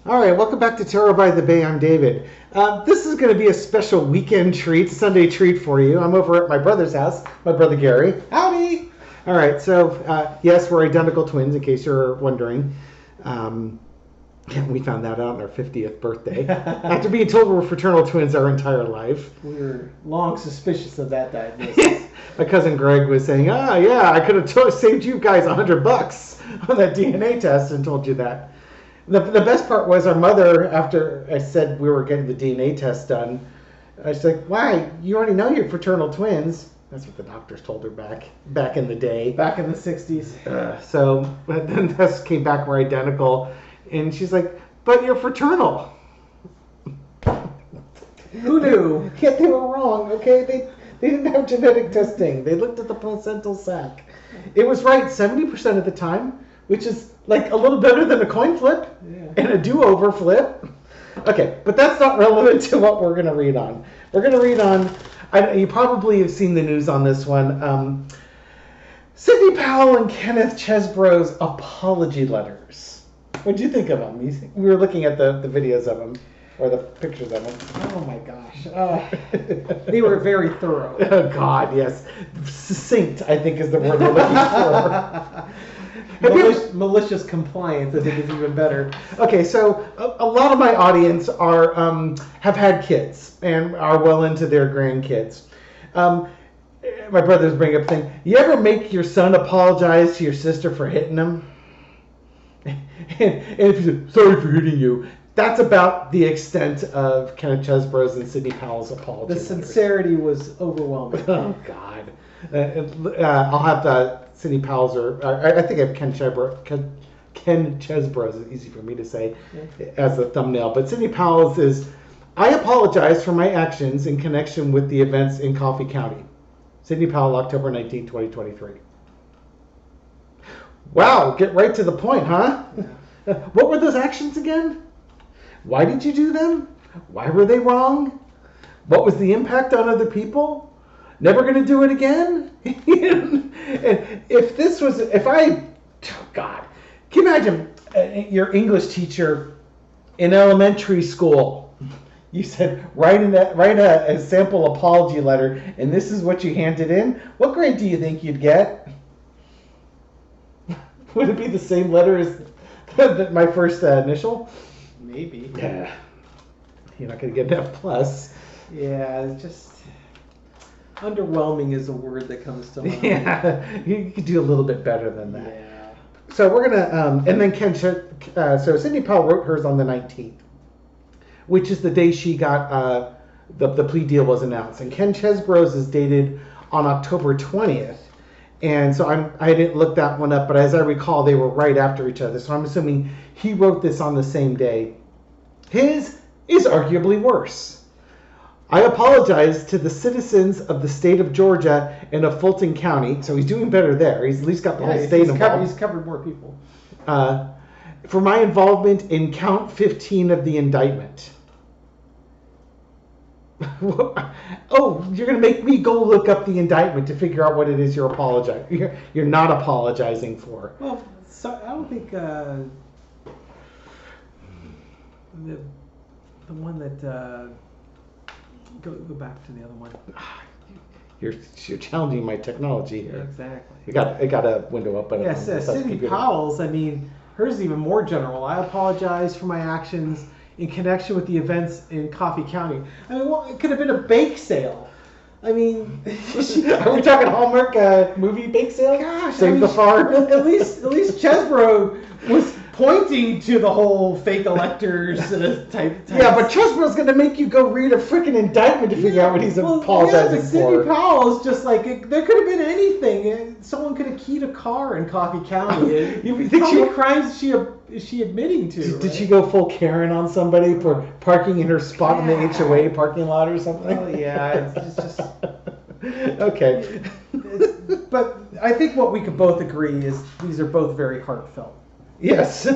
All right, welcome back to Tarot by the Bay. I'm David. This is going to be a special weekend treat, Sunday treat for you. I'm over at my brother's house, my brother Gary. Howdy! All right, so yes, we're identical twins, in case you're wondering. We found that out on our 50th birthday. After being told we're fraternal twins our entire life. We were long suspicious of that diagnosis. My cousin Greg was saying, yeah, I could have saved you guys $100 on that DNA test and told you that. The best part was our mother, after I said we were getting the DNA test done, she's like, why? You already know you're fraternal twins. That's what the doctors told her back in the day. Back in the 60s. But then the test came back, we're identical. And she's like, but you're fraternal. Who knew? Yet they were wrong, okay? They didn't have genetic testing. They looked at the placental sac. It was right 70% of the time, which is like a little better than a coin flip and a do-over flip. Okay, but that's not relevant to what we're going to read on. We're going to read on, you probably have seen the news on this one, Sidney Powell and Kenneth Chesboro's apology letters. What did you think of them? We were looking at the videos of them, or the pictures of them. Oh my gosh. They were very thorough. Oh God, yes. Succinct, I think, is the word we're looking for. Malicious compliance, I think, is even better. Okay, so a lot of my audience are have had kids and are well into their grandkids. My brothers bring up a thing. You ever make your son apologize to your sister for hitting him? And if you say, sorry for hitting you, that's about the extent of Kenneth Chesboro's and Sidney Powell's apology. The sincerity was overwhelming. Oh God! I'll have Sidney Powell's, or I think I have Ken Chesboro's. It's easy for me to say as the thumbnail. But Sidney Powell's is, I apologize for my actions in connection with the events in Coffee County. Sidney Powell, October 19, 2023. Wow, get right to the point, huh? Yeah. What were those actions again? Why did you do them? Why were they wrong? What was the impact on other people? Never going to do it again? God, can you imagine your English teacher in elementary school? You said, write a sample apology letter, and this is what you handed in? What grade do you think you'd get? Would it be the same letter as my first initial? Maybe. Yeah. You're not going to get an F+. Yeah, it's just... underwhelming is a word that comes to mind. Yeah, you could do a little bit better than that. Yeah. So we're going to... and then so Sidney Powell wrote hers on the 19th, which is the day she got... the plea deal was announced. And Ken Chesboro's is dated on October 20th. And so I didn't look that one up, but as I recall, they were right after each other. So I'm assuming he wrote this on the same day. His is arguably worse. I apologize to the citizens of the state of Georgia and of Fulton County. So he's doing better there. He's at least got the whole state involved. He's covered more people. For my involvement in count 15 of the indictment. Oh, you're going to make me go look up the indictment to figure out what it is you're apologizing. You're not apologizing for. Well, so I don't think the one that go back to the other one. You're challenging my technology here. Yeah, exactly. I got a window open. Yes, Sidney Powell's. I mean, hers is even more general. I apologize for my actions in connection with the events in Coffee County. I mean, well, it could have been a bake sale. I mean, are we talking Hallmark movie bake sale? Gosh, Save the farm. At least Chesboro was pointing to the whole fake electors type. Yeah, but Chesboro's going to make you go read a freaking indictment to figure out what he's apologizing for. Sidney Powell is just like, there could have been anything. Someone could have keyed a car in Coffee County. You think how many crimes is she admitting to? Did she go full Karen on somebody for parking in her spot in the HOA parking lot or something? Oh yeah, it's just okay. But I think what we could both agree is these are both very heartfelt. Yes.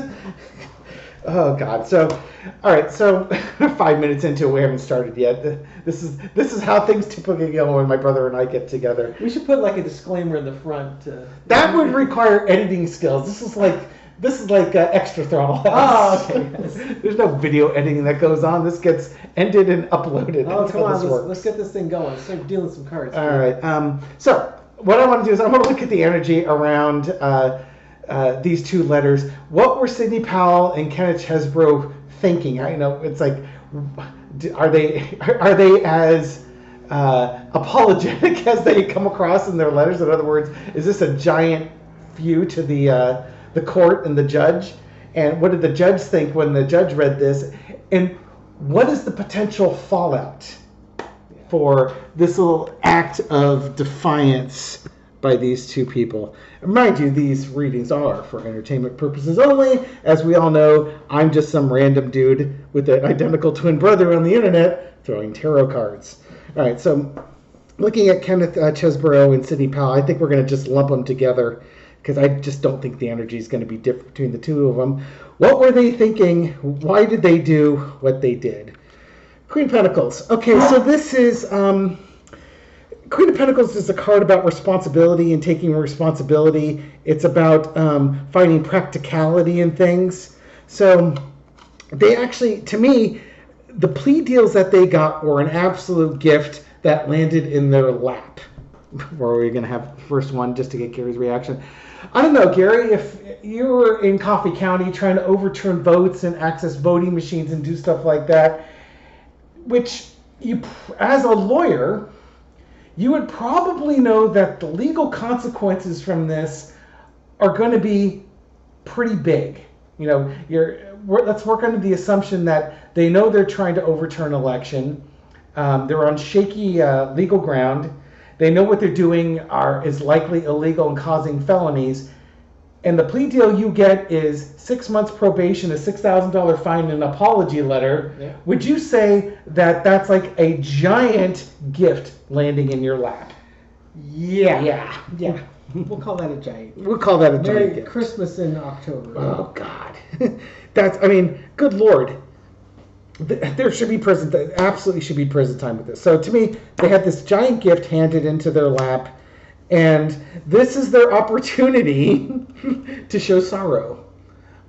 Oh God. So, all right. So, 5 minutes into it, we haven't started yet. This is how things typically go when my brother and I get together. We should put like a disclaimer in the front. That would require editing skills. This is like This is like extra throttle. Oh, okay. Yes. There's no video editing that goes on. This gets ended and uploaded. Oh, That's come how on, this works. let's get this thing going. Let's start dealing some cards. All right. So what I want to do is I want to look at the energy around these two letters. What were Sidney Powell and Kenneth Chesbro thinking? I know it's like, are they as apologetic as they come across in their letters? In other words, is this a giant few to the court and the judge? And what did the judge think when the judge read this? And what is the potential fallout for this little act of defiance by these two people? And mind you, these readings are for entertainment purposes only. As we all know, I'm just some random dude with an identical twin brother on the internet throwing tarot cards. All right, so looking at Kenneth Chesbro and Sidney Powell, I think we're going to just lump them together because I just don't think the energy is going to be different between the two of them. What were they thinking? Why did they do what they did? Queen of Pentacles. Okay, so this is Queen of Pentacles is a card about responsibility and taking responsibility. It's about finding practicality in things. So they actually, to me, the plea deals that they got were an absolute gift that landed in their lap. Where are we going to have the first one just to get Gary's reaction? I don't know, Gary, if you were in Coffee County trying to overturn votes and access voting machines and do stuff like that, which you, as a lawyer, you would probably know that the legal consequences from this are going to be pretty big. You know, let's work under the assumption that they know they're trying to overturn an election. They're on shaky legal ground. They know what they're doing is likely illegal and causing felonies. And the plea deal you get is 6 months probation, a $6,000 fine, and an apology letter. Yeah. Would you say that that's like a giant gift landing in your lap? Yeah. We'll call that a giant. We'll call that a giant Merry gift. Christmas in October. Oh, God. Good Lord. There should be prison. Absolutely should be prison time with this. So to me, they had this giant gift handed into their lap, and this is their opportunity to show sorrow.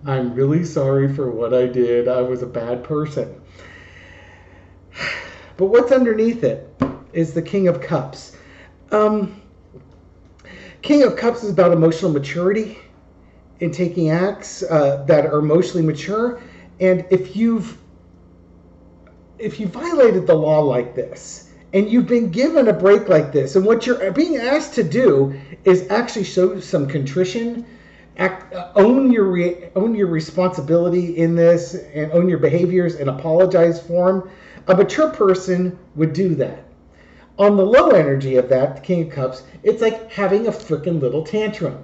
I'm really sorry for what I did. I was a bad person. But what's underneath it is the King of Cups. King of Cups is about emotional maturity in taking acts that are emotionally mature, and if you violated the law like this, and you've been given a break like this, and what you're being asked to do is actually show some contrition, own your responsibility in this, and own your behaviors and apologize for them. A mature person would do that. On the low energy of that, the King of Cups, it's like having a freaking little tantrum.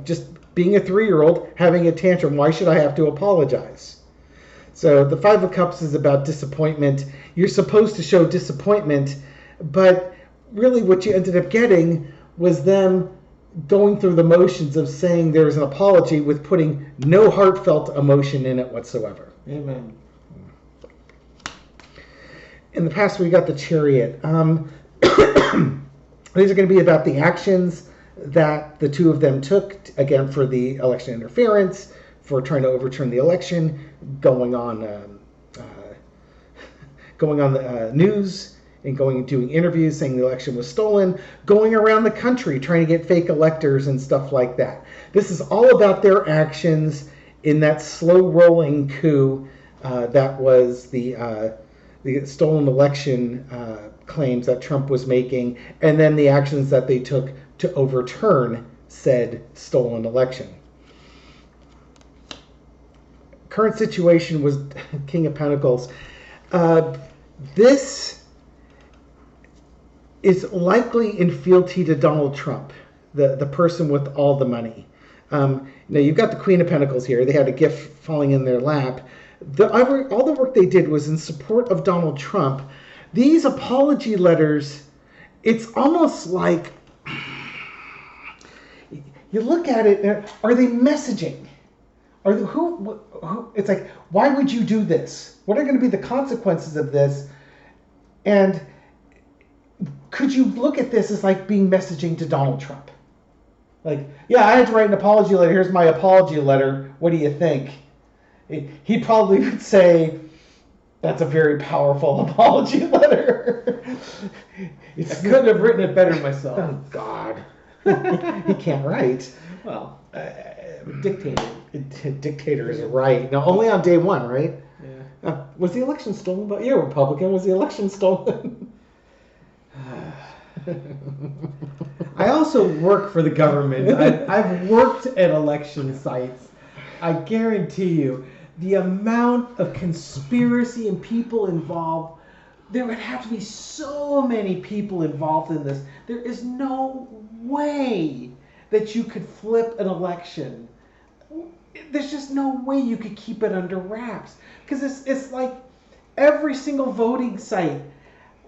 Just being a 3-year-old having a tantrum. Why should I have to apologize? So the Five of Cups is about disappointment. You're supposed to show disappointment, but really what you ended up getting was them going through the motions of saying there was an apology with putting no heartfelt emotion in it whatsoever. Amen. In the past, we got the Chariot. These are going to be about the actions that the two of them took, again, for the election interference, for trying to overturn the election, going on the news and doing interviews saying the election was stolen, going around the country trying to get fake electors and stuff like that. This is all about their actions in that slow-rolling coup that was the stolen election claims that Trump was making, and then the actions that they took to overturn said stolen election. Current situation was King of Pentacles. This is likely in fealty to Donald Trump, the person with all the money. Now you've got the Queen of Pentacles here. They had a gift falling in their lap. All the work they did was in support of Donald Trump. These apology letters, it's almost like, you look at it, are they messaging? Who? It's like, why would you do this? What are going to be the consequences of this? And could you look at this as like being messaging to Donald Trump? Like, yeah, I had to write an apology letter. Here's my apology letter. What do you think? He probably would say, that's a very powerful apology letter. I couldn't have written it better myself. Oh, God. He can't write. Well, dictator. Dictator is right. No, only on day one, right? Yeah. Was the election stolen? But you're a Republican. Was the election stolen? I also work for the government. I've worked at election sites. I guarantee you, the amount of conspiracy and people involved, there would have to be so many people involved in this. There is no way that you could flip an election. There's just no way you could keep it under wraps. Because it's like every single voting site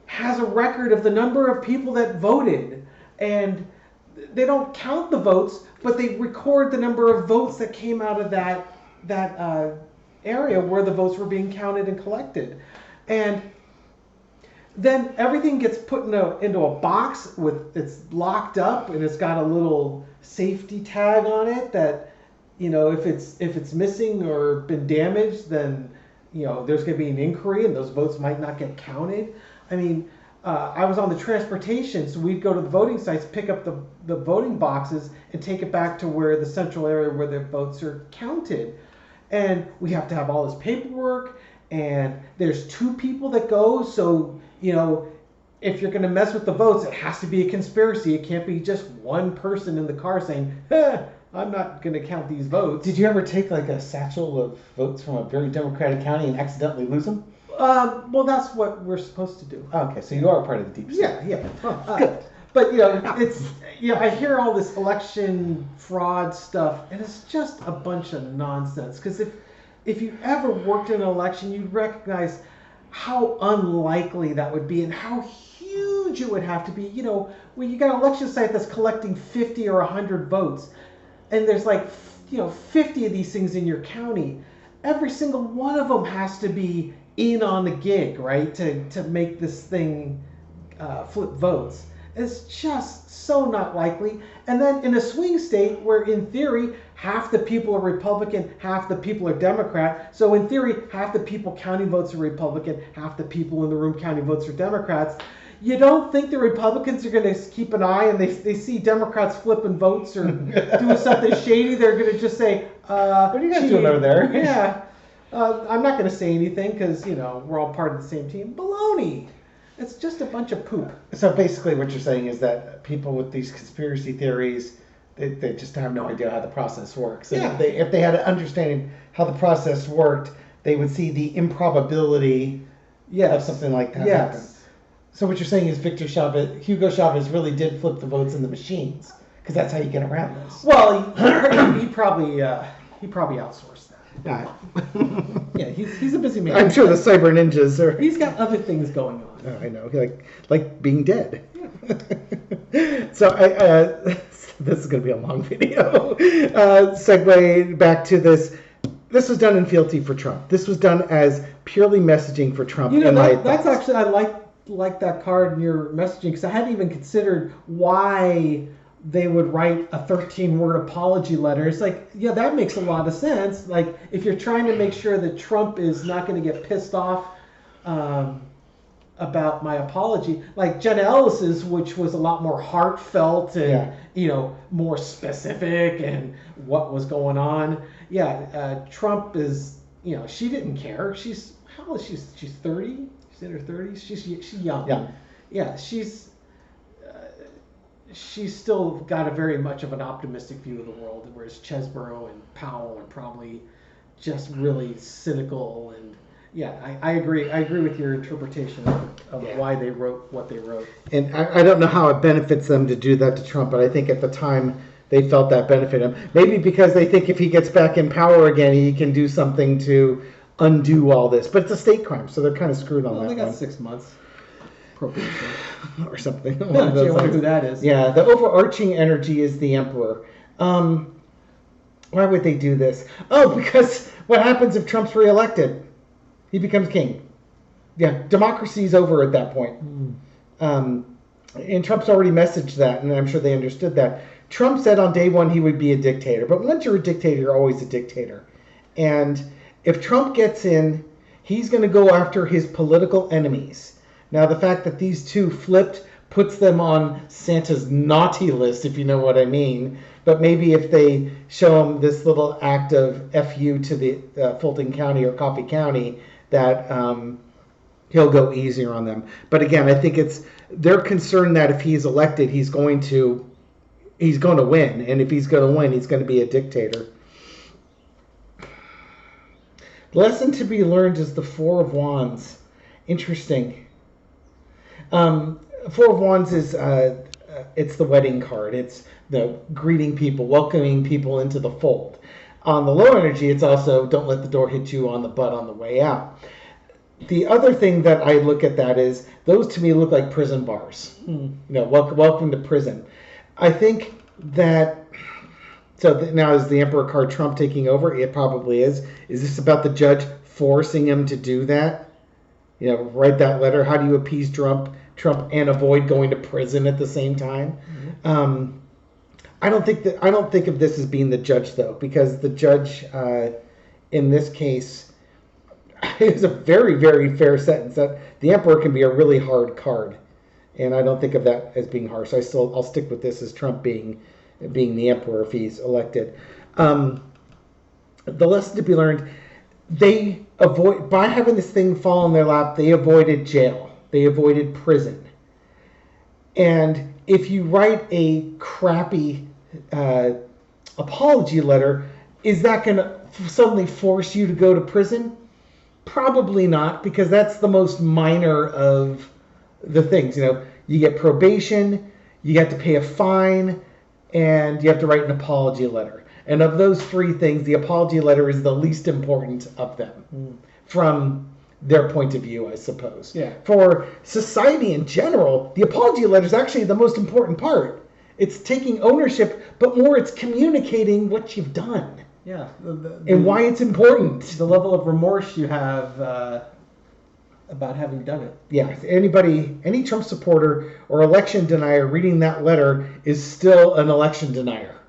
has a record of the number of people that voted. And they don't count the votes, but they record the number of votes that came out of that area where the votes were being counted and collected. And then everything gets put into a box it's locked up, and it's got a little safety tag on it that, if it's missing or been damaged, then there's going to be an inquiry, and those votes might not get counted. I mean, I was on the transportation, so we'd go to the voting sites, pick up the voting boxes, and take it back to where the central area where the votes are counted. And we have to have all this paperwork, and there's 2 people that go, so, if you're going to mess with the votes, it has to be a conspiracy. It can't be just one person in the car saying, I'm not going to count these votes. Did you ever take like a satchel of votes from a very Democratic county and accidentally lose them? Well, that's what we're supposed to do. Okay, so you are part of the deep state. Yeah. Good. But it's I hear all this election fraud stuff, and it's just a bunch of nonsense. Because if you ever worked in an election, you'd recognize how unlikely that would be, and how huge it would have to be. When you got an election site that's collecting 50 or 100 votes, and there's like 50 of these things in your county, every single one of them has to be in on the gig, right? To make this thing flip votes. It's just so not likely. And then in a swing state where in theory half the people are Republican, half the people are Democrat. So in theory, half the people counting votes are Republican, half the people in the room counting votes are Democrats. You don't think the Republicans are going to keep an eye and they see Democrats flipping votes or doing something shady? They're going to just say, what are you guys doing over there? Yeah. I'm not going to say anything because, we're all part of the same team. Baloney. It's just a bunch of poop. So basically what you're saying is that people with these conspiracy theories, they just have no idea how the process works. And Yeah. if they had an understanding how the process worked, they would see the improbability of something like that happen. So what you're saying is Hugo Chavez really did flip the votes in the machines, because that's how you get around this. Well, he probably outsourced that. Yeah, he's a busy man. I'm sure the cyber ninjas are. He's got other things going on. Oh, I know, like being dead. So this is going to be a long video. Segue back to this. This was done in fealty for Trump. This was done as purely messaging for Trump. That's actually, I like that card in your messaging, because I hadn't even considered why they would write a 13-word apology letter. It's like, yeah, that makes a lot of sense. Like, if you're trying to make sure that Trump is not going to get pissed off about my apology, like Jenna Ellis's, which was a lot more heartfelt and more specific and what was going on. Trump is, she didn't care. How old is she? She's 30. She's in her 30s. She's young. Yeah. She's still got a very much of an optimistic view of the world, whereas Chesboro and Powell are probably just really cynical. And I agree with your interpretation of why they wrote what they wrote. And I don't know how it benefits them to do that to Trump, but I think at the time they felt that benefited him. Maybe because they think if he gets back in power again, he can do something to undo all this. But it's a state crime, so they're kind of screwed on that. They got 6 months. Or something. I wonder who that is. Yeah, the overarching energy is the emperor. Why would they do this? Oh, because what happens if Trump's reelected? He becomes king. Yeah, democracy's over at that point. And Trump's already messaged that, and I'm sure they understood that. Trump said on day one he would be a dictator, but once you're a dictator, you're always a dictator. And if Trump gets in, he's going to go after his political enemies. Now, the fact that these two flipped puts them on Santa's naughty list, if you know what I mean. But maybe if they show him this little act of FU to the Fulton County or Coffee County, that he'll go easier on them. But again, I think they're concerned that if he's elected, he's going to win. And if he's going to win, he's going to be a dictator. Lesson to be learned is the Four of Wands. Interesting. Four of Wands is it's the wedding card. It's the greeting people, welcoming people into the fold. On the low energy, it's also don't let the door hit you on the butt on the way out. The other thing that I look at that is those to me look like prison bars. Welcome to prison. I think that. So now is the Emperor card Trump taking over? It probably is. Is this about the judge forcing him to do that? Write that letter. How do you appease Trump and avoid going to prison at the same time? Mm-hmm. I don't think of this as being the judge though, because the judge in this case is a very, very fair sentence. That the Emperor can be a really hard card, and I don't think of that as being harsh. I'll stick with this as Trump being the Emperor if he's elected. The lesson to be learned, they avoid, by having this thing fall in their lap, they avoided jail. They avoided prison. And if you write a crappy apology letter, is that going to suddenly force you to go to prison? Probably not, because that's the most minor of the things. You get probation, you have to pay a fine, and you have to write an apology letter. And of those three things, the apology letter is the least important of them from their point of view, I suppose. Yeah. For society in general, the apology letter is actually the most important part. It's taking ownership, but more it's communicating what you've done. Yeah. And why it's important. The level of remorse you have about having done it. Yeah, any Trump supporter or election denier reading that letter is still an election denier.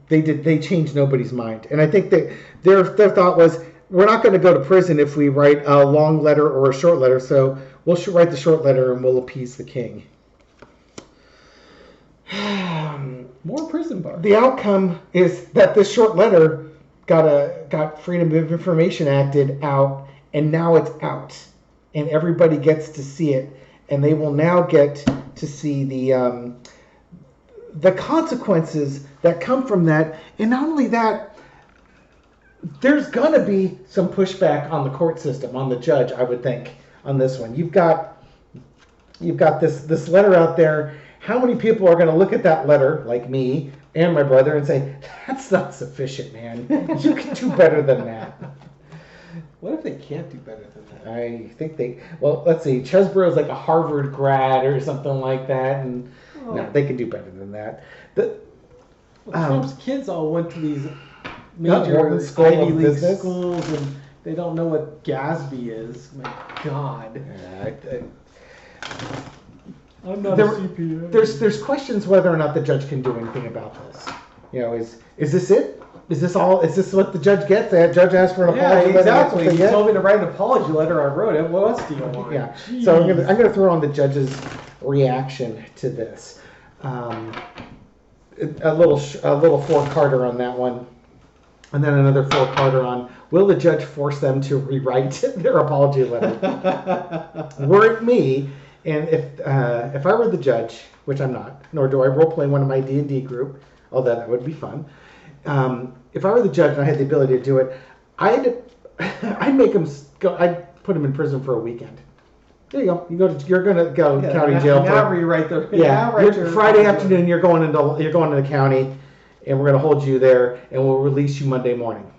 They changed nobody's mind. And I think that their thought was, we're not going to go to prison if we write a long letter or a short letter, so we'll write the short letter and we'll appease the king. More prison bars. The outcome is that this short letter got Freedom of Information Acted out, and now it's out. And everybody gets to see it, and they will now get to see the consequences that come from that. And not only that, there's gonna be some pushback on the court system, on the judge, I would think, on this one. You've got this letter out there. How many people are going to look at that letter, like me and my brother, and say, that's not sufficient, man. You can do better than that. What if they can't do better than that? I think let's see. Chesboro is like a Harvard grad or something like that, and no, they can do better than that. Trump's kids all went to these major Ivy League schools, and they don't know what GASB is. My God. I'm not a CPA. There's questions whether or not the judge can do anything about this. Is this it? Is this all? Is this what the judge gets? The judge asked for an apology letter. Exactly. He told me to write an apology letter. I wrote it. What else do you want? Yeah. Jeez. So I'm gonna throw on the judge's reaction to this. A little 4-parter on that one, and then another 4-parter on will the judge force them to rewrite their apology letter? Were it me, and if I were the judge, which I'm not, nor do I roleplay one of my D&D group, although that would be fun. If I were the judge and I had the ability to do it, I'd make him go. I'd put him in prison for a weekend. There you go. You're gonna go county jail. Now rewrite the Friday afternoon. You're going into the county, and we're gonna hold you there, and we'll release you Monday morning.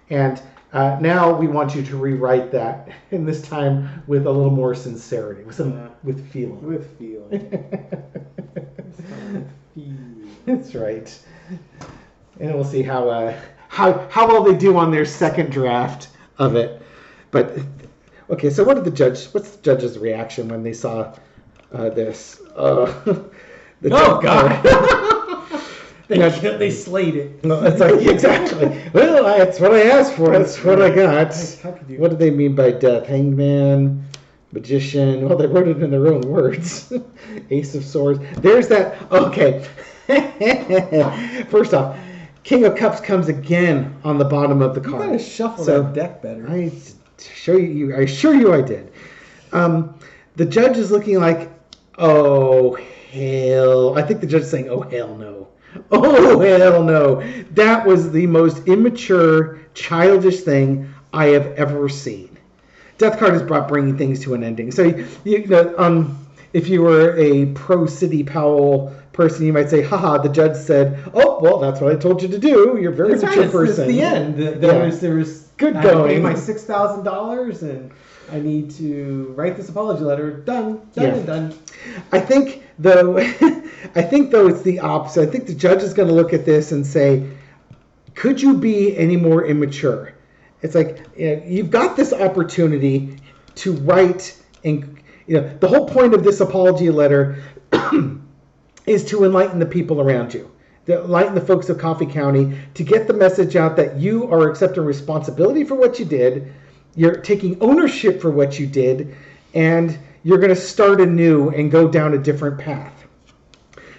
And now we want you to rewrite that, and this time with a little more sincerity, with feeling. With feeling. That's right. And we'll see how well they do on their second draft of it. But okay, so what's the judge's reaction when they saw this? God! They slayed it. No, it's like, exactly. Well, that's what I asked for. That's what I got. How could you? What do they mean by death? Hangman, magician. Well, they wrote it in their own words. Ace of Swords. There's that. Okay. First off, King of Cups comes again on the bottom of the You card. gotta shuffle that deck better. I assure you I did. The judge is looking like, oh hell. I think the judge is saying, oh hell no. Oh hell no. That was the most immature, childish thing I have ever seen. Death card is about bringing things to an ending. So if you were a pro City Powell person, you might say, haha, the judge said, oh, well, that's what I told you to do. You're a very mature person. It's the end. There was good I going. paid my $6,000 and I need to write this apology letter. Done and done. I think though it's the opposite. I think the judge is going to look at this and say, could you be any more immature? It's like, you've got this opportunity to write, and the whole point of this apology letter is to enlighten the people around you, to enlighten the folks of Coffee County, to get the message out that you are accepting responsibility for what you did, you're taking ownership for what you did, and you're going to start anew and go down a different path.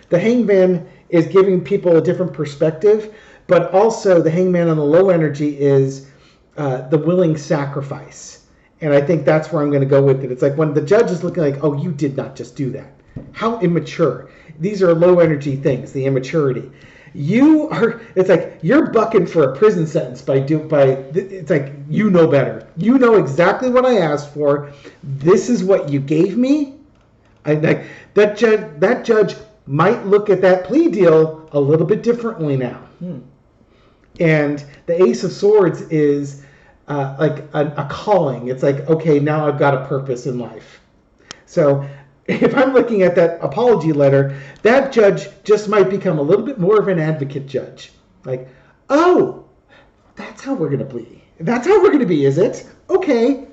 The Hangman is giving people a different perspective, but also the Hangman on the low energy is the willing sacrifice. And I think that's where I'm going to go with it. It's like when the judge is looking like, oh, you did not just do that. How immature. These are low energy things, the immaturity. It's like you're bucking for a prison sentence it's like, you know better. You know exactly what I asked for. This is what you gave me. That judge might look at that plea deal a little bit differently now. And the Ace of Swords is like a calling. It's like, okay, now I've got a purpose in life. So if I'm looking at that apology letter, that judge just might become a little bit more of an advocate judge. Like, oh, that's how we're going to plead. That's how we're going to be, is it? Okay.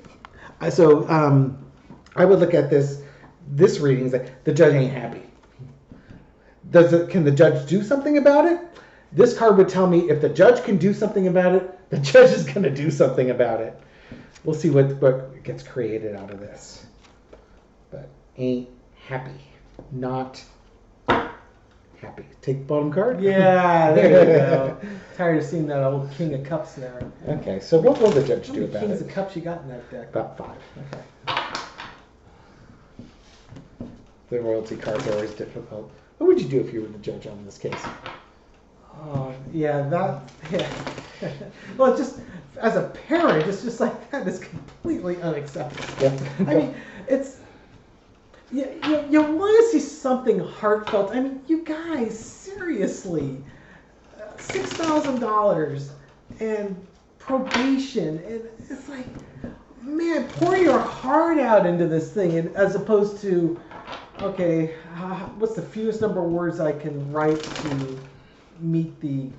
So I would look at this reading as like, the judge ain't happy. Can the judge do something about it? This card would tell me if the judge can do something about it, the judge is going to do something about it. We'll see what gets created out of this. But ain't happy. Not happy. Take the bottom card? Yeah, there you go. Tired of seeing that old King of Cups there. Okay, so what will the judge How do many about Kings it? of Cups you got in that deck? About 5. Okay. The royalty cards are always difficult. What would you do if you were the judge on this case? Oh, yeah. Well, just as a parent, it's just like, that is completely unacceptable. Yeah. I mean, it's... You want to see something heartfelt. I mean, you guys, seriously, $6,000 and probation, and it's like, man, pour your heart out into this thing, and as opposed to, okay, what's the fewest number of words I can write to meet the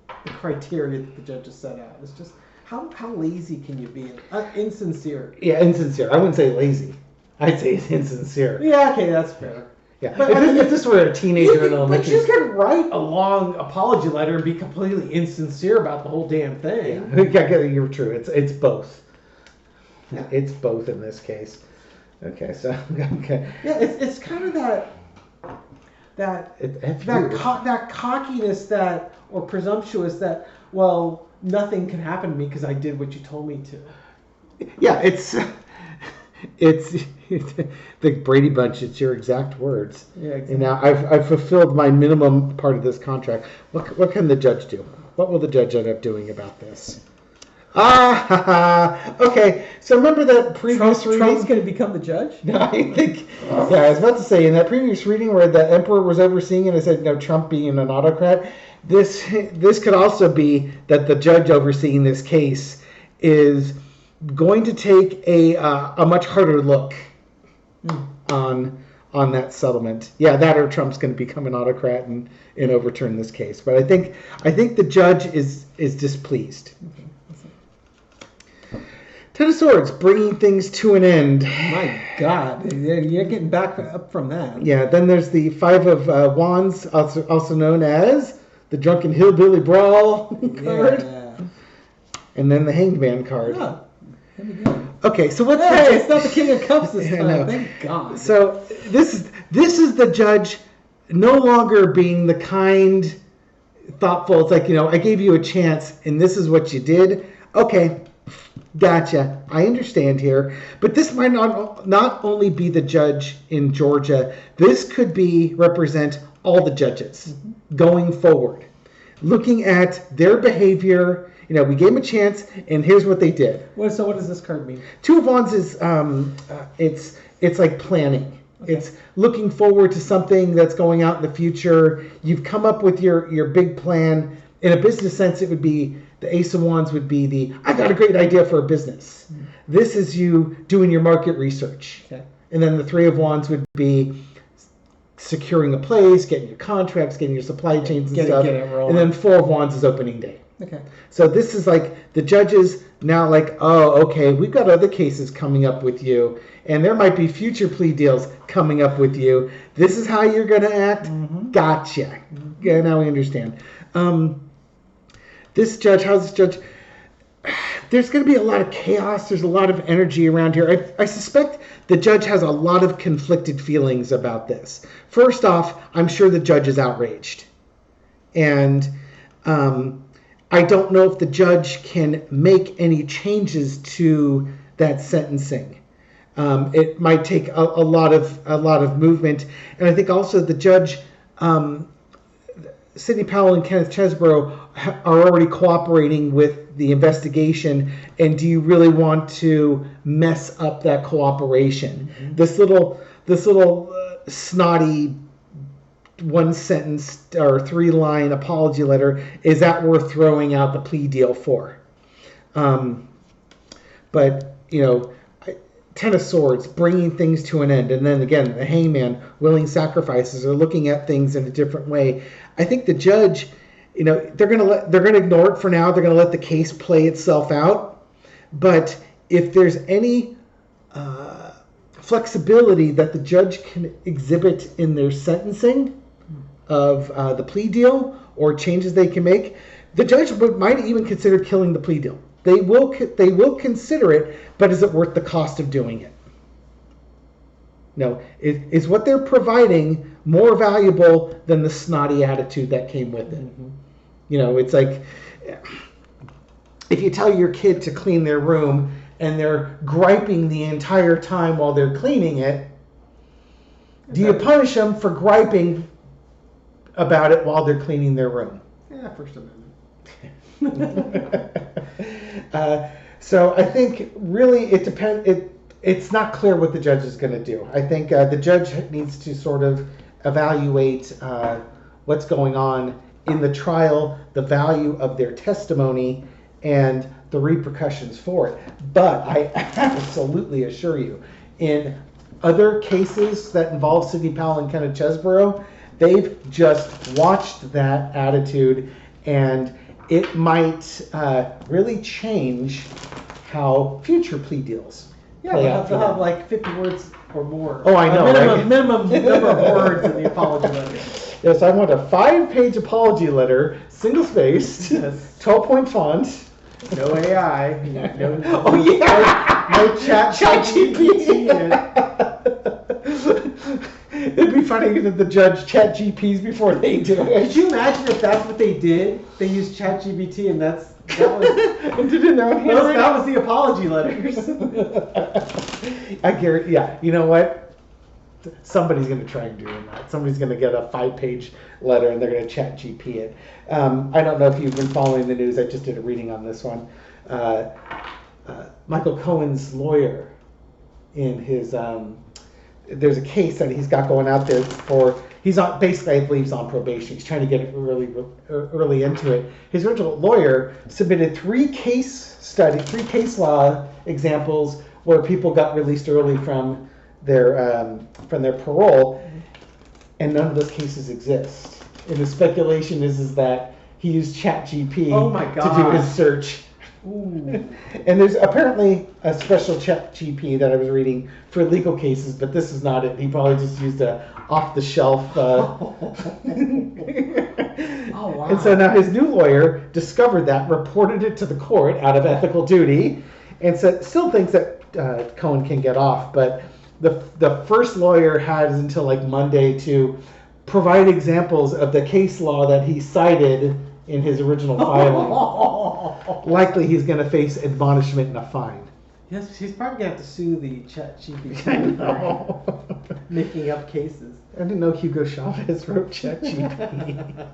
criteria that the judge has set out? It's just, how lazy can you be? Insincere. Yeah, insincere. I wouldn't say lazy. I'd say it's insincere. Yeah, okay, that's fair. Yeah, but if this were a teenager in elementary school. But you could write a long apology letter and be completely insincere about the whole damn thing. Yeah, you're true. It's both. Yeah. It's both in this case. Okay, so okay. Yeah, it's kind of that cockiness or presumptuous that, well, nothing can happen to me because I did what you told me to. Yeah, it's the Brady Bunch. It's your exact words. Yeah, exactly. And now I've fulfilled my minimum part of this contract. What can the judge do? What will the judge end up doing about this? Okay. So remember that previous reading? Trump's going to become the judge? No, I think. Yeah, I was about to say in that previous reading where the emperor was overseeing it, I said, no, Trump being an autocrat. This could also be that the judge overseeing this case is going to take a much harder look on that settlement. Yeah, that or Trump's going to become an autocrat and overturn this case. But I think the judge is displeased. Ten of Swords, bringing things to an end. My God, you're getting back up from that. Yeah, then there's the Five of Wands, also known as the Drunken Hillbilly Brawl card. Yeah. And then the Hanged Man card. Oh, that'd be good. Okay, so what's Hey, it's not the King of Cups this I time. know. Thank God. So this is the judge no longer being the kind, thoughtful. It's like, I gave you a chance and this is what you did. Okay, gotcha. I understand here. But this might not only be the judge in Georgia. This could represent all the judges going forward. Looking at their behavior, we gave them a chance, and here's what they did. So what does this card mean? Two of Wands is it's like planning. Okay. It's looking forward to something that's going out in the future. You've come up with your big plan. In a business sense, it would be the Ace of Wands would be I got a great idea for a business. Mm-hmm. This is you doing your market research. Okay. And then the Three of Wands would be securing a place, getting your contracts, getting your supply chains and stuff. And then Four of Wands is opening day. Okay. So this is like the judges now like, oh, okay, we've got other cases coming up with you, and there might be future plea deals coming up with you. This is how you're going to act. Mm-hmm. Gotcha. Mm-hmm. Yeah, now we understand. This judge, how's this judge? There's going to be a lot of chaos. There's a lot of energy around here. I suspect the judge has a lot of conflicted feelings about this. First off, I'm sure the judge is outraged. And I don't know if the judge can make any changes to that sentencing. It might take a lot of movement. And I think also the judge, Sidney Powell and Kenneth Chesboro, are already cooperating with the investigation, and do you really want to mess up that cooperation? Mm-hmm. This little snotty one sentence or 3-line apology letter, is that worth throwing out the plea deal for? But Ten of Swords, bringing things to an end, and then again the Hangman, willing sacrifices, or looking at things in a different way. I think the judge, they're gonna ignore it for now. They're gonna let the case play itself out. But if there's any flexibility that the judge can exhibit in their sentencing of the plea deal, or changes they can make, the judge might even consider killing the plea deal. They will consider it, but is it worth the cost of doing it? No. Is what they're providing more valuable than the snotty attitude that came with it? Mm-hmm. It's like if you tell your kid to clean their room and they're griping the entire time while they're cleaning it, do you punish them for griping about it while they're cleaning their room? Yeah, First Amendment. So I think really it depends. It's not clear what the judge is going to do. I think the judge needs to sort of evaluate what's going on in the trial, the value of their testimony, and the repercussions for it. But I absolutely assure you, in other cases that involve Sidney Powell and Kenneth Chesboro, they've just watched that attitude, and it might really change how future plea deals play out. They'll have like 50 words or more. Oh, I know. Minimum number of words in the apology letter. Yes, I want a 5-page apology letter, single-spaced, yes. 12-point font. No AI. No, oh, yeah. No chat GPT. It'd be funny if the judge chat GPs before they do it. Could you imagine if that's what they did? They used chat GPT and that was and did it their own handwriting? That was the apology letters. I guarantee. Yeah, you know what? Somebody's going to try and do that. Somebody's going to get a 5-page letter and they're going to chat GP it. I don't know if you've been following the news. I just did a reading on this one. Michael Cohen's lawyer, in his there's a case that he's got going out there for. He's on, basically, I believe, he's on probation. He's trying to get it early into it. His original lawyer submitted 3 case law examples where people got released early from their parole, and none of those cases exist. And the speculation is that he used ChatGPT to do his search. Ooh. And there's apparently a special chat GP that I was reading for legal cases, but this is not it. He probably just used a off-the-shelf. Oh wow! And so now his new lawyer discovered that, reported it to the court out of ethical duty, and still thinks that Cohen can get off. But the first lawyer has until like Monday to provide examples of the case law that he cited in his original filing. Likely he's going to face admonishment and a fine. Yes, she's probably going to have to sue the chat I GPT know. for making up cases. I didn't know Hugo Chavez wrote ChatGPT.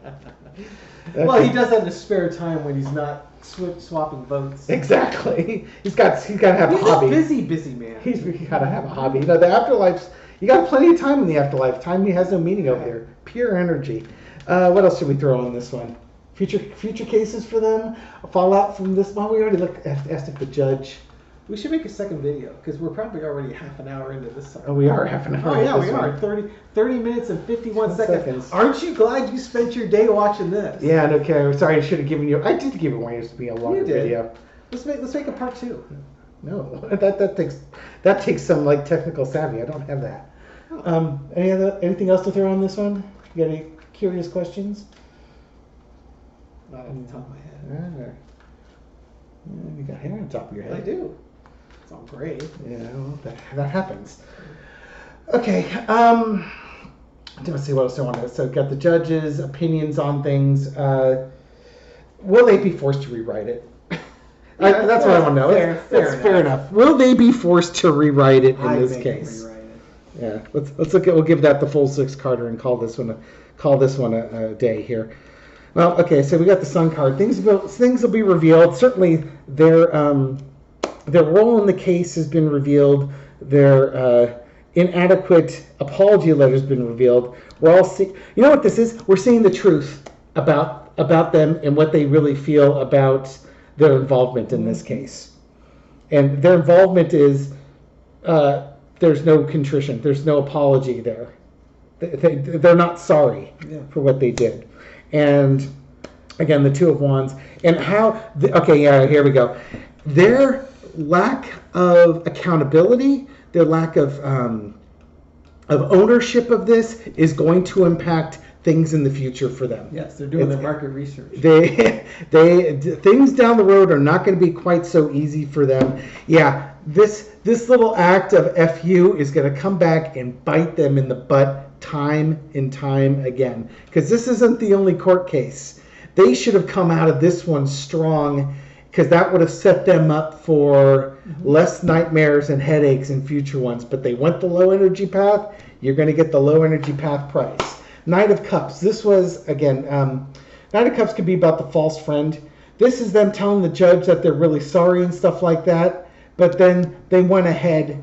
Well, he does that in his spare time when he's not swapping votes. Exactly. He's got to have He's a hobby. a busy man. He's got to have a hobby. You know, the afterlife's. You got plenty of time in the afterlife. Time has no meaning over here. Pure energy. What else should we throw on this one? Future cases for them. Fallout from this one. We already asked if the judge. We should make a second video because we're probably already half an hour into this. Oh, we are half an hour. Oh yeah, into we this are. one. 30 minutes and 51 seconds. Aren't you glad you spent your day watching this? Yeah. Okay. Sorry, I should have given you. I did give it away as to be a longer video. Let's make a part 2. No, that takes some like technical savvy. I don't have that. Anything else to throw on this one? You got any curious questions? Not off the top of my head. You got hair on top of your head. I do. It's all gray. Yeah, well, that happens. Okay. Let's see what else I want to. So, got the judges' opinions on things. Will they be forced to rewrite it? That's what I want to know. Fair enough. Will they be forced to rewrite it in this case? Yeah, let's look at. We'll give that the full 6-carder and call this one a day here. Well, okay, so we got the Sun card. Things will be revealed. Certainly, their role in the case has been revealed. Their inadequate apology letter has been revealed. We're all you know what this is? We're seeing the truth about them and what they really feel about their involvement in this case. And their involvement is. There's no contrition. There's no apology there. They're not sorry for what they did. And again, the Two of Wands. And here we go. Their lack of accountability, their lack of ownership of this is going to impact things in the future for them. Yes, they're doing their market research. They things down the road are not going to be quite so easy for them. Yeah, this little act of FU is going to come back and bite them in the butt time and time again. Because this isn't the only court case. They should have come out of this one strong, because that would have set them up for less nightmares and headaches in future ones. But they went the low energy path. You're going to get the low energy path price. Knight of Cups. This was, again, Knight of Cups could be about the false friend. This is them telling the judge that they're really sorry and stuff like that. But then they went ahead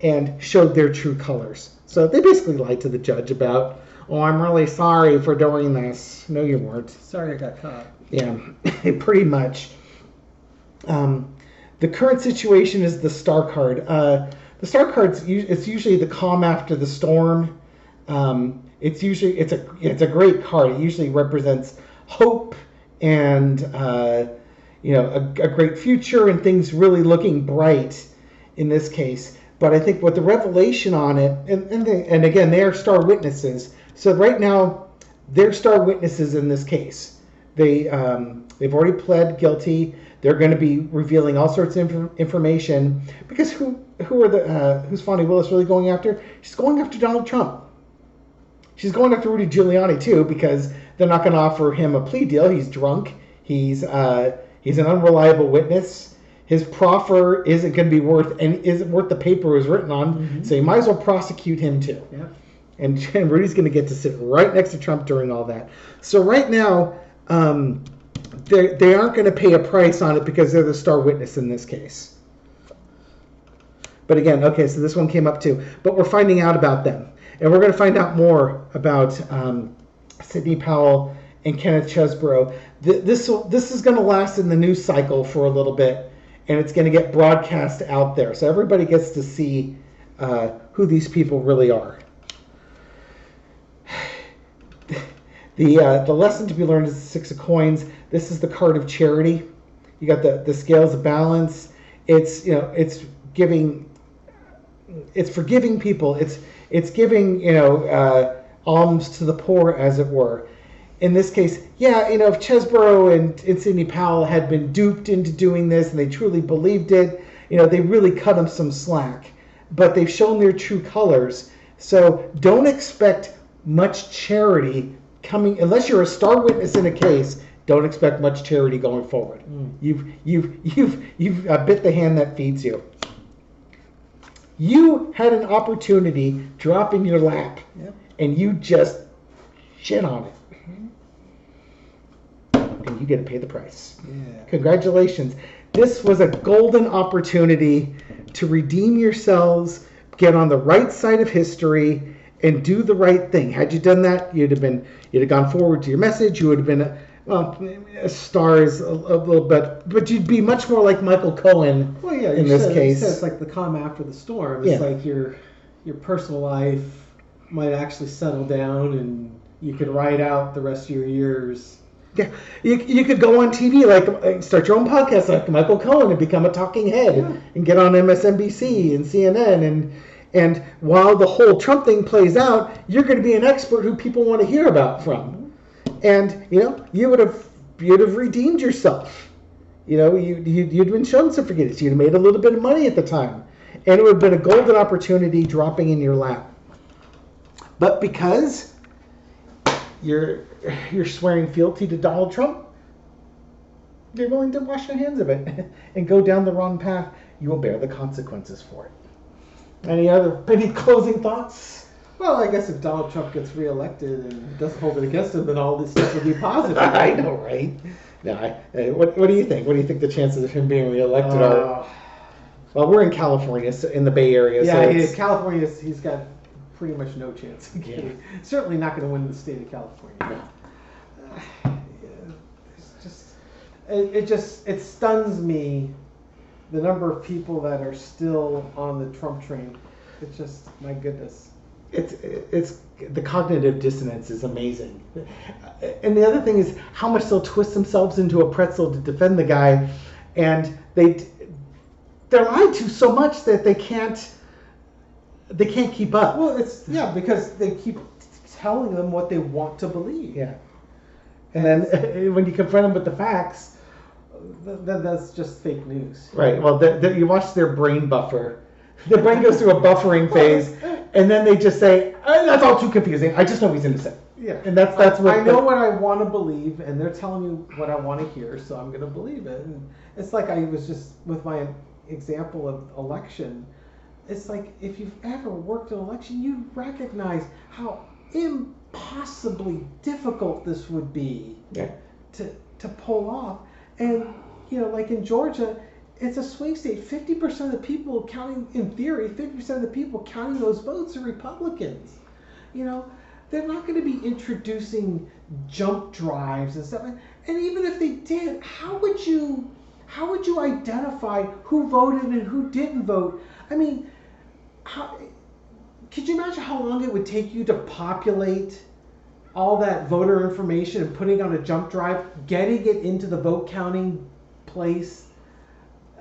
and showed their true colors. So they basically lied to the judge about, oh, I'm really sorry for doing this. No, you weren't. Sorry I got caught. Yeah, pretty much. The current situation is the Star card. The Star card's it's usually the calm after the storm. It's a great card. It usually represents hope and a great future and things really looking bright in this case. But I think what the revelation on it, and again, they are star witnesses. So right now, they're star witnesses in this case. They've already pled guilty. They're going to be revealing all sorts of information, because who's Fonnie Willis really going after? She's going after Donald Trump. She's going after Rudy Giuliani too, because they're not going to offer him a plea deal. He's drunk. He's an unreliable witness. His proffer isn't going to be isn't worth the paper it was written on. Mm-hmm. So you might as well prosecute him too. Yeah. And Rudy's going to get to sit right next to Trump during all that. So right now, they aren't going to pay a price on it because they're the star witness in this case. But again, okay, so this one came up too. But we're finding out about them. And we're going to find out more about Sidney Powell and Kenneth Chesboro. This is going to last in the news cycle for a little bit, and it's going to get broadcast out there. So everybody gets to see who these people really are. The lesson to be learned is the Six of Coins. This is the card of charity. You got the scales of balance. It's it's forgiving people. It's giving alms to the poor, as it were. In this case, if Chesboro and Sidney Powell had been duped into doing this and they truly believed it, they really cut them some slack. But they've shown their true colors. So don't expect much charity coming unless you're a star witness in a case. Don't expect much charity going forward. You've bit the hand that feeds you. You had an opportunity drop in your lap, and you just shit on it. And you get to pay the price. Yeah. Congratulations. This was a golden opportunity to redeem yourselves, get on the right side of history, and do the right thing. Had you done that, you'd have gone forward to your message. You would have been stars a little bit, but you'd be much more like Michael Cohen. Well, yeah, in this case, it's like the calm after the storm. It's like your personal life might actually settle down, and you can ride out the rest of your years. Yeah, you could go on TV, like start your own podcast like Michael Cohen and become a talking head and get on MSNBC and CNN and while the whole Trump thing plays out, you're going to be an expert who people want to hear about from, and you'd have redeemed yourself. You'd been shown some forgiveness. You'd have made a little bit of money at the time, and it would have been a golden opportunity dropping in your lap. But because you're swearing fealty to Donald Trump, you're willing to wash your hands of it and go down the wrong path. You will bear the consequences for it. Any closing thoughts? Well, I guess if Donald Trump gets reelected and doesn't hold it against him, then all this stuff will be positive. I know, right? No, what do you think? What do you think the chances of him being reelected are? Well, we're in California, so in the Bay Area. Yeah, so California, he's got pretty much no chance. Certainly not going to win the state of California. It stuns me the number of people that are still on the Trump train. It's just, my goodness. It's the cognitive dissonance is amazing. And the other thing is how much they'll twist themselves into a pretzel to defend the guy, and they're lied to so much that they can't keep up. Well, because they keep telling them what they want to believe. Yeah. And then when you confront them with the facts, that's just fake news. Right. Well, you watch their brain buffer. Their brain goes through a buffering phase, and then they just say, "That's all too confusing. I just know he's innocent." Yeah. And that's what I know what I want to believe, and they're telling me what I want to hear, so I'm going to believe it. And it's like I was just with my example of election. It's like if you've ever worked an election, you recognize how impossibly difficult this would be to pull off. And like in Georgia, it's a swing state. 50% of the people counting, in theory, 50% of the people counting those votes are Republicans. They're not going to be introducing jump drives and stuff. And even if they did, how would you identify who voted and who didn't vote? I mean, could you imagine how long it would take you to populate all that voter information and putting it on a jump drive, getting it into the vote counting place?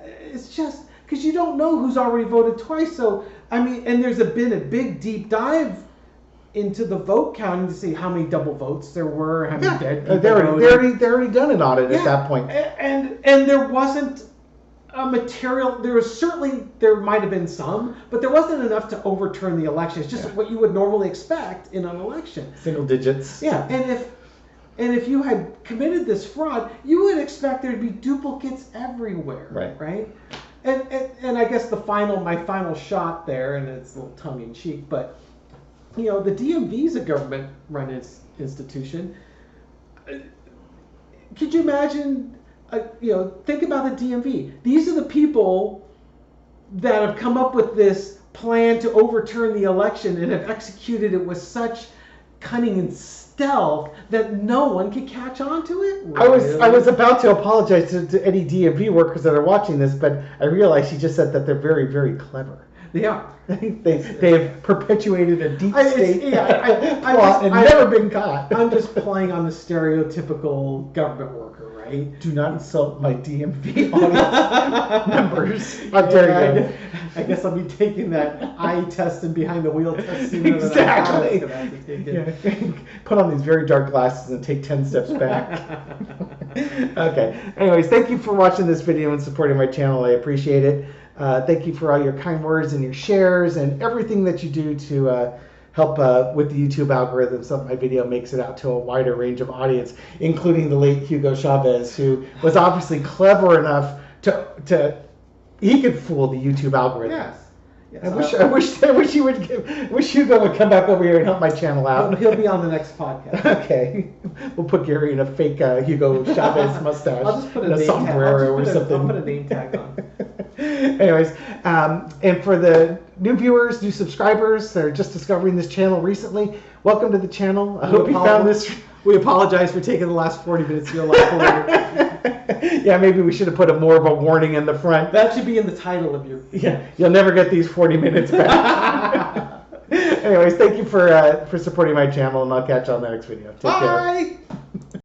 It's just because you don't know who's already voted twice. So, I mean, and there's been a big deep dive into the vote counting to see how many double votes there were, how many dead people they're already done an audit at that point. And there wasn't a material. There might have been some, but there wasn't enough to overturn the election. It's just what you would normally expect in an election. Single digits. Yeah, and if you had committed this fraud, you would expect there to be duplicates everywhere. Right. And I guess my final shot there, and it's a little tongue in cheek, but the DMV is a government-run institution. Could you imagine? Think about the DMV. These are the people that have come up with this plan to overturn the election and have executed it with such cunning and stealth that no one could catch on to it. Really? I was about to apologize to any DMV workers that are watching this, but I realized you just said that they're very, very clever. They are. They have perpetuated a deep state plot and never been caught. I'm just playing on the stereotypical government worker, right? Do not insult my DMV audience members. How dare you? I guess I'll be taking that eye test and behind the wheel test sooner Exactly. than I have to take it. Put on these very dark glasses and take 10 steps back. Okay. Anyways, thank you for watching this video and supporting my channel. I appreciate it. Thank you for all your kind words and your shares and everything that you do to help with the YouTube algorithm so that my video makes it out to a wider range of audience, including the late Hugo Chavez, who was obviously clever enough to he could fool the YouTube algorithm. Yes. I wish Hugo would come back over here and help my channel out. He'll be on the next podcast. Okay, we'll put Gary in a fake Hugo Chavez mustache. I'll just put and a sombrero or something. I'll put a name tag on. Anyways, and for the new viewers, new subscribers that are just discovering this channel recently, welcome to the channel. I hope you found this. We apologize for taking the last 40 minutes of your life away. Yeah, maybe we should have put more of a warning in the front. That should be in the title of your. Yeah, you'll never get these 40 minutes back. Anyways, thank you for supporting my channel, and I'll catch you on the next video. Take care. Bye.